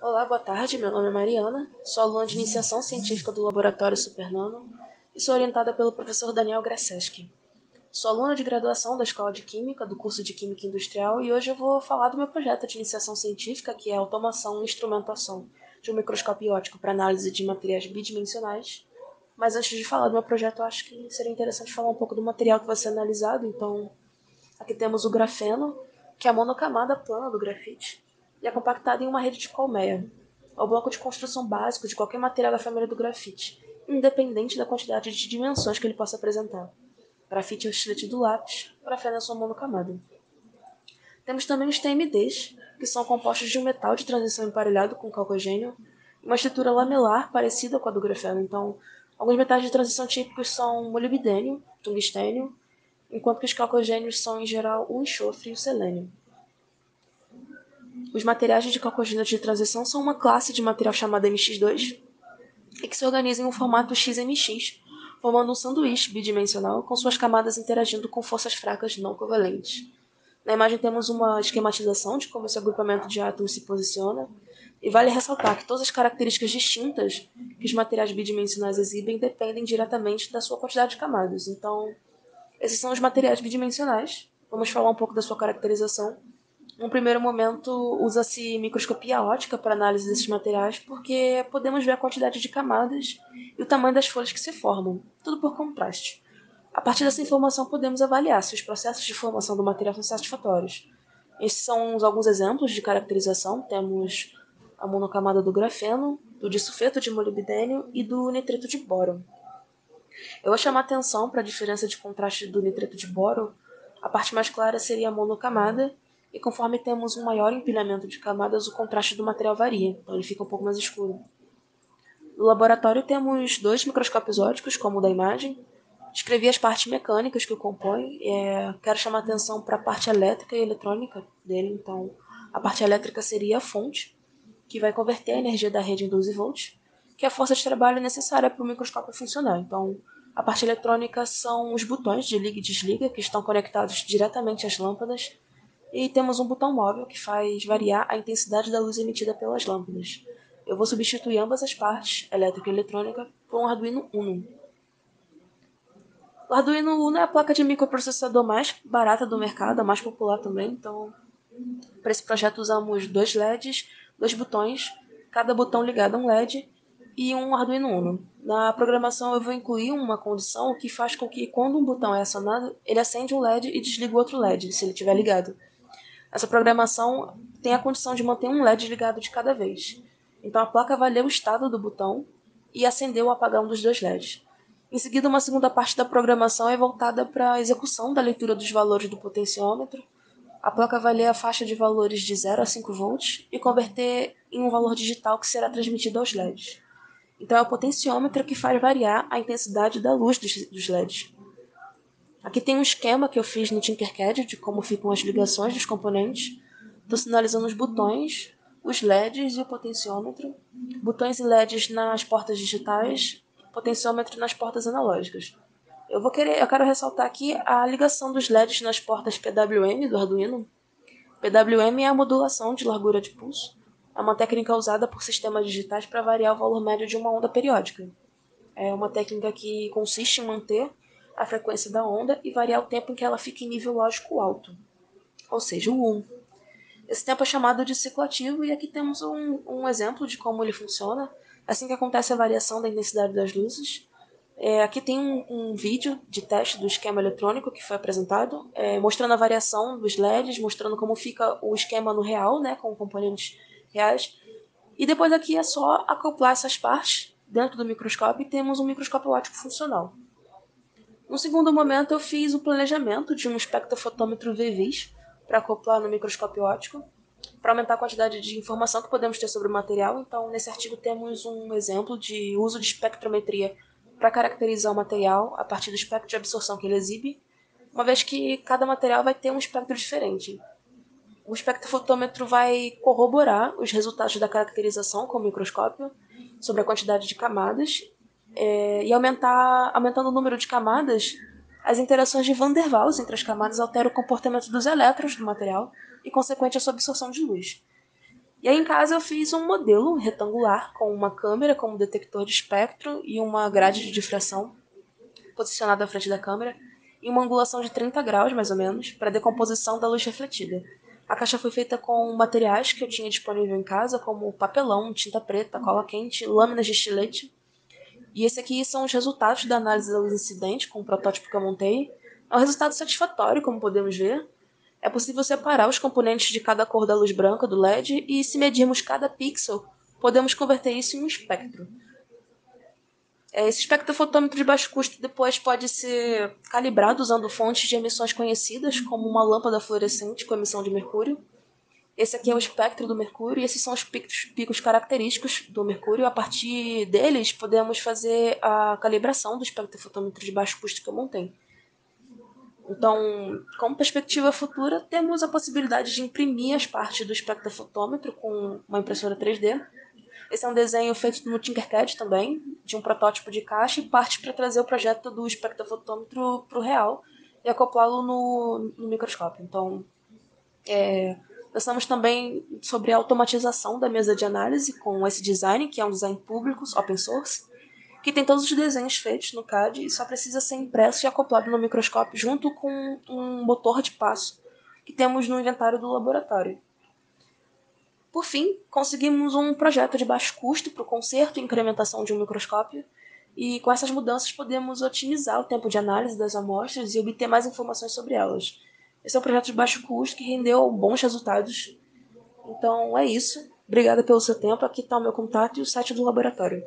Olá, boa tarde. Meu nome é Mariana, sou aluna de iniciação científica do Laboratório Supernano e sou orientada pelo professor Daniel Graceschi. Sou aluna de graduação da Escola de Química, do curso de Química Industrial, e hoje eu vou falar do meu projeto de iniciação científica, que é a automação e instrumentação de um microscópio óptico para análise de materiais bidimensionais. Mas antes de falar do meu projeto, eu acho que seria interessante falar um pouco do material que vai ser analisado. Então, aqui temos o grafeno, que é a monocamada plana do grafite, e é compactada em uma rede de colmeia. É o bloco de construção básico de qualquer material da família do grafite, independente da quantidade de dimensões que ele possa apresentar. Grafite é o estilete do lápis, grafeno é sua monocamada. Temos também os TMDs, que são compostos de um metal de transição emparelhado com calcogênio e uma estrutura lamelar parecida com a do grafeno. Então, alguns metais de transição típicos são molibdênio, tungstênio, enquanto que os calcogênios são, em geral, o enxofre e o selênio. Os materiais de calcogênio de transição são uma classe de material chamada MX2 e que se organiza em um formato XMX, formando um sanduíche bidimensional com suas camadas interagindo com forças fracas não covalentes. Na imagem temos uma esquematização de como esse agrupamento de átomos se posiciona, e vale ressaltar que todas as características distintas que os materiais bidimensionais exibem dependem diretamente da sua quantidade de camadas. Então, esses são os materiais bidimensionais. Vamos falar um pouco da sua caracterização. Num primeiro momento, usa-se microscopia óptica para análise desses materiais, porque podemos ver a quantidade de camadas e o tamanho das folhas que se formam, tudo por contraste. A partir dessa informação, podemos avaliar se os processos de formação do material são satisfatórios. Esses são alguns exemplos de caracterização. Temos a monocamada do grafeno, do disulfeto de molibdênio e do nitrito de boro. Eu vou chamar atenção para a diferença de contraste do nitrito de boro. A parte mais clara seria a monocamada, e conforme temos um maior empilhamento de camadas, o contraste do material varia, então ele fica um pouco mais escuro. No laboratório temos dois microscópios ópticos, como o da imagem. Descrevi as partes mecânicas que o compõem. Quero chamar atenção para a parte elétrica e eletrônica dele. Então, a parte elétrica seria a fonte, que vai converter a energia da rede em 12 volts, que é a força de trabalho necessária para o microscópio funcionar. Então, a parte eletrônica são os botões de liga e desliga, que estão conectados diretamente às lâmpadas, e temos um botão móvel que faz variar a intensidade da luz emitida pelas lâmpadas. Eu vou substituir ambas as partes, elétrica e eletrônica, por um Arduino Uno. O Arduino Uno é a placa de microprocessador mais barata do mercado, a mais popular também. Então, para esse projeto usamos dois LEDs, dois botões, cada botão ligado a um LED e um Arduino Uno. Na programação eu vou incluir uma condição que faz com que quando um botão é acionado, ele acende um LED e desliga o outro LED, se ele estiver ligado. Essa programação tem a condição de manter um LED ligado de cada vez. Então a placa vai ler o estado do botão e acender ou apagar um dos dois LEDs. Em seguida, uma segunda parte da programação é voltada para a execução da leitura dos valores do potenciômetro. A placa vai ler a faixa de valores de 0 a 5 volts e converter em um valor digital que será transmitido aos LEDs. Então é o potenciômetro que faz variar a intensidade da luz dos LEDs. Aqui tem um esquema que eu fiz no Tinkercad de como ficam as ligações dos componentes. Estou sinalizando os botões, os LEDs e o potenciômetro. Botões e LEDs nas portas digitais, potenciômetro nas portas analógicas. Eu quero ressaltar aqui a ligação dos LEDs nas portas PWM do Arduino. PWM é a modulação de largura de pulso. É uma técnica usada por sistemas digitais para variar o valor médio de uma onda periódica. É uma técnica que consiste em manter a frequência da onda e variar o tempo em que ela fica em nível lógico alto, ou seja, o 1. Esse tempo é chamado de ciclo ativo, e aqui temos um exemplo de como ele funciona. Assim que acontece a variação da intensidade das luzes. Aqui tem um vídeo de teste do esquema eletrônico que foi apresentado, mostrando a variação dos LEDs, mostrando como fica o esquema no real, né, com componentes reais. E depois aqui é só acoplar essas partes dentro do microscópio e temos um microscópio óptico funcional. No segundo momento, eu fiz o planejamento de um espectrofotômetro VVIS para acoplar no microscópio óptico, para aumentar a quantidade de informação que podemos ter sobre o material. Então, nesse artigo temos um exemplo de uso de espectrometria para caracterizar o material a partir do espectro de absorção que ele exibe, uma vez que cada material vai ter um espectro diferente. O espectrofotômetro vai corroborar os resultados da caracterização com o microscópio sobre a quantidade de camadas, e aumentando o número de camadas, as interações de Van der Waals entre as camadas alteram o comportamento dos elétrons do material e consequente a sua absorção de luz. E aí em casa eu fiz um modelo retangular com uma câmera como detector de espectro e uma grade de difração posicionada à frente da câmera e uma angulação de 30 graus, mais ou menos, para a decomposição da luz refletida. A caixa foi feita com materiais que eu tinha disponível em casa, como papelão, tinta preta, cola quente, lâminas de estilete. E esse aqui são os resultados da análise da luz incidente com o protótipo que eu montei. É um resultado satisfatório, como podemos ver. É possível separar os componentes de cada cor da luz branca do LED e, se medirmos cada pixel, podemos converter isso em um espectro. Esse espectrofotômetro de baixo custo depois pode ser calibrado usando fontes de emissões conhecidas, como uma lâmpada fluorescente com emissão de mercúrio. Esse aqui é o espectro do mercúrio e esses são os picos característicos do mercúrio. A partir deles, podemos fazer a calibração do espectrofotômetro de baixo custo que eu montei. Então, como perspectiva futura, temos a possibilidade de imprimir as partes do espectrofotômetro com uma impressora 3D. Esse é um desenho feito no Tinkercad também, de um protótipo de caixa, e parte para trazer o projeto do espectrofotômetro para o real e acoplá-lo no microscópio. Então, pensamos também sobre a automatização da mesa de análise com esse design, que é um design público, open source, que tem todos os desenhos feitos no CAD e só precisa ser impresso e acoplado no microscópio junto com um motor de passo que temos no inventário do laboratório. Por fim, conseguimos um projeto de baixo custo para o conserto e incrementação de um microscópio, e com essas mudanças podemos otimizar o tempo de análise das amostras e obter mais informações sobre elas. Esse é um projeto de baixo custo que rendeu bons resultados. Então é isso. Obrigada pelo seu tempo. Aqui está o meu contato e o site do laboratório.